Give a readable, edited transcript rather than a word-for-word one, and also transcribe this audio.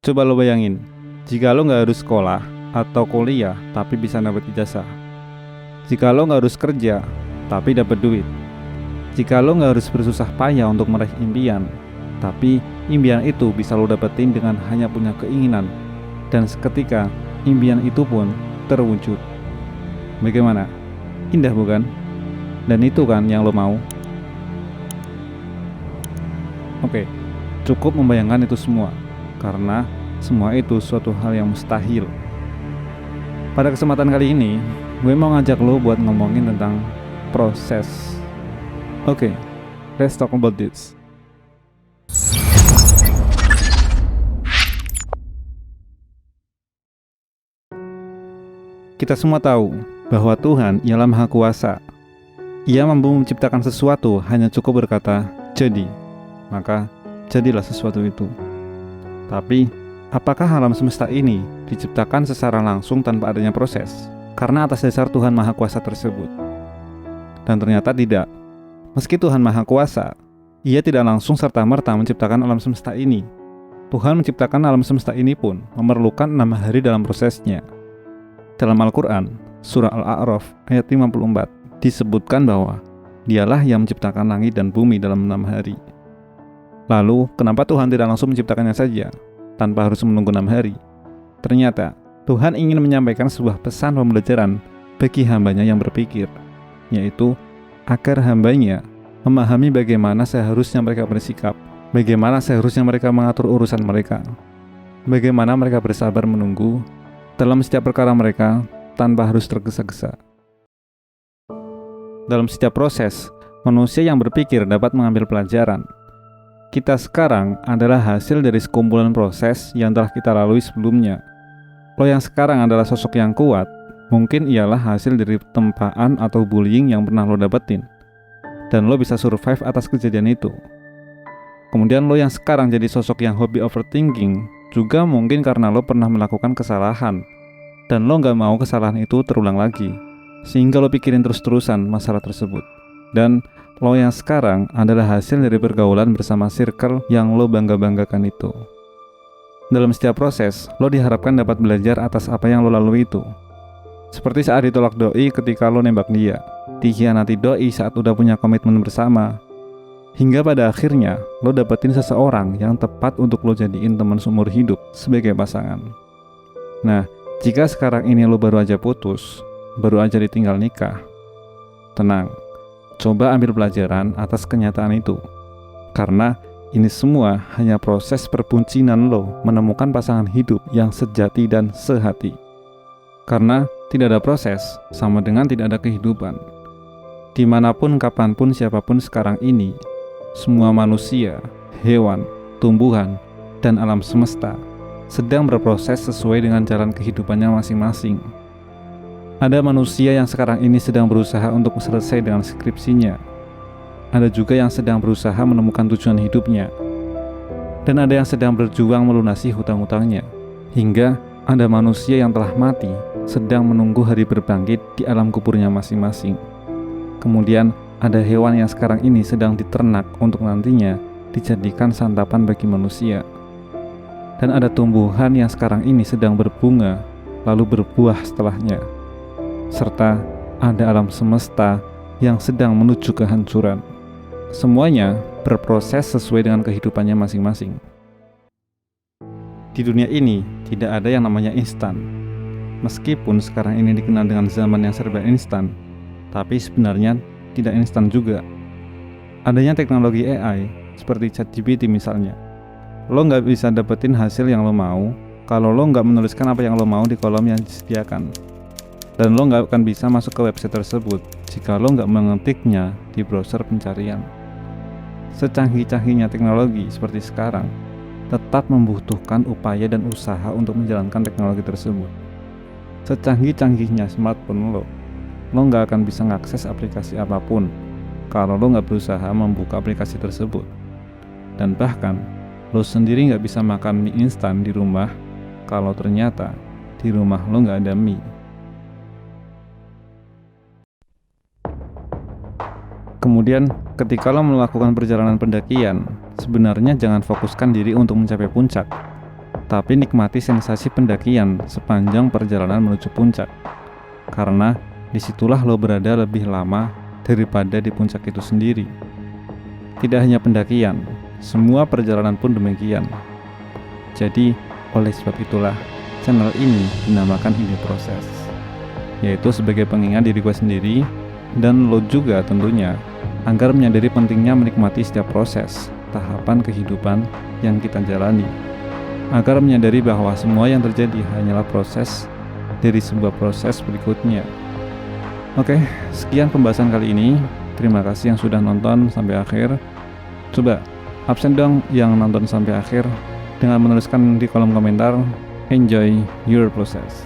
Coba lo bayangin, jika lo nggak harus sekolah atau kuliah tapi bisa dapat ijazah. Jika lo nggak harus kerja tapi dapat duit. Jika lo nggak harus bersusah payah untuk meraih impian, tapi impian itu bisa lo dapetin dengan hanya punya keinginan, dan seketika impian itu pun terwujud. Bagaimana? Indah bukan? Dan itu kan yang lo mau? Oke, cukup membayangkan itu semua, karena semua itu suatu hal yang mustahil. Pada kesempatan kali ini, gue mau ngajak lo buat ngomongin tentang proses. Oke, let's talk about this. Kita semua tahu bahwa Tuhan ialah Maha Kuasa. Ia mampu menciptakan sesuatu hanya cukup berkata, jadi. Maka, jadilah sesuatu itu. Tapi, apakah alam semesta ini diciptakan secara langsung tanpa adanya proses? Karena atas dasar Tuhan Maha Kuasa tersebut. Dan ternyata tidak. Meski Tuhan Maha Kuasa, Ia tidak langsung serta-merta menciptakan alam semesta ini. Tuhan menciptakan alam semesta ini pun memerlukan 6 hari dalam prosesnya. Dalam Al-Quran, surah Al-A'raf ayat 54, disebutkan bahwa Dialah yang menciptakan langit dan bumi dalam 6 hari. Lalu, kenapa Tuhan tidak langsung menciptakannya saja, tanpa harus menunggu 6 hari? Ternyata, Tuhan ingin menyampaikan sebuah pesan pembelajaran bagi hambanya yang berpikir, yaitu agar hambanya memahami bagaimana seharusnya mereka bersikap, bagaimana seharusnya mereka mengatur urusan mereka, bagaimana mereka bersabar menunggu dalam setiap perkara mereka tanpa harus tergesa-gesa. Dalam setiap proses, manusia yang berpikir dapat mengambil pelajaran. Kita sekarang adalah hasil dari sekumpulan proses yang telah kita lalui sebelumnya. Lo yang sekarang adalah sosok yang kuat, mungkin ialah hasil dari tempaan atau bullying yang pernah lo dapetin. Dan lo bisa survive atas kejadian itu. Kemudian lo yang sekarang jadi sosok yang hobi overthinking, juga mungkin karena lo pernah melakukan kesalahan, dan lo gak mau kesalahan itu terulang lagi, sehingga lo pikirin terus-terusan masalah tersebut. Dan lo yang sekarang adalah hasil dari pergaulan bersama circle yang lo bangga-banggakan itu. Dalam setiap proses, lo diharapkan dapat belajar atas apa yang lo lalui itu. Seperti saat ditolak doi ketika lo nembak dia, dikhianati doi saat udah punya komitmen bersama, hingga pada akhirnya lo dapetin seseorang yang tepat untuk lo jadiin teman seumur hidup sebagai pasangan. Nah, jika sekarang ini lo baru aja putus, baru aja ditinggal nikah, tenang. Coba ambil pelajaran atas kenyataan itu. Karena ini semua hanya proses perbuncinan lo menemukan pasangan hidup yang sejati dan sehati. Karena tidak ada proses, sama dengan tidak ada kehidupan. Dimanapun, kapanpun, siapapun sekarang ini, semua manusia, hewan, tumbuhan, dan alam semesta sedang berproses sesuai dengan jalan kehidupannya masing-masing. Ada manusia yang sekarang ini sedang berusaha untuk selesai dengan skripsinya. Ada juga yang sedang berusaha menemukan tujuan hidupnya. Dan ada yang sedang berjuang melunasi hutang-hutangnya. Hingga ada manusia yang telah mati sedang menunggu hari berbangkit di alam kuburnya masing-masing. Kemudian ada hewan yang sekarang ini sedang diternak untuk nantinya dijadikan santapan bagi manusia. Dan ada tumbuhan yang sekarang ini sedang berbunga lalu berbuah setelahnya. Serta ada alam semesta yang sedang menuju kehancuran. Semuanya berproses sesuai dengan kehidupannya masing-masing. Di dunia ini tidak ada yang namanya instan. Meskipun sekarang ini dikenal dengan zaman yang serba instan, tapi sebenarnya tidak instan juga. Adanya teknologi AI seperti ChatGPT misalnya, lo nggak bisa dapetin hasil yang lo mau kalau lo nggak menuliskan apa yang lo mau di kolom yang disediakan. Dan lo nggak akan bisa masuk ke website tersebut jika lo nggak mengetiknya di browser pencarian. Secanggih-canggihnya teknologi seperti sekarang, tetap membutuhkan upaya dan usaha untuk menjalankan teknologi tersebut. Secanggih-canggihnya smartphone lo nggak akan bisa mengakses aplikasi apapun kalau lo nggak berusaha membuka aplikasi tersebut. Dan bahkan, lo sendiri nggak bisa makan mie instan di rumah kalau ternyata di rumah lo nggak ada mie. Kemudian, ketika lo melakukan perjalanan pendakian, sebenarnya jangan fokuskan diri untuk mencapai puncak. tapi nikmati sensasi pendakian sepanjang perjalanan menuju puncak. Karena disitulah lo berada lebih lama daripada di puncak itu sendiri. Tidak hanya pendakian, semua perjalanan pun demikian. Jadi, oleh sebab itulah channel ini dinamakan Ini Proses, yaitu sebagai pengingat diri gue sendiri dan lo juga tentunya, agar menyadari pentingnya menikmati setiap proses, tahapan kehidupan yang kita jalani, agar menyadari bahwa semua yang terjadi hanyalah proses dari sebuah proses berikutnya. Oke, sekian pembahasan kali ini. Terima kasih yang sudah nonton sampai akhir. Coba absen dong yang nonton sampai akhir dengan menuliskan di kolom komentar, enjoy your process.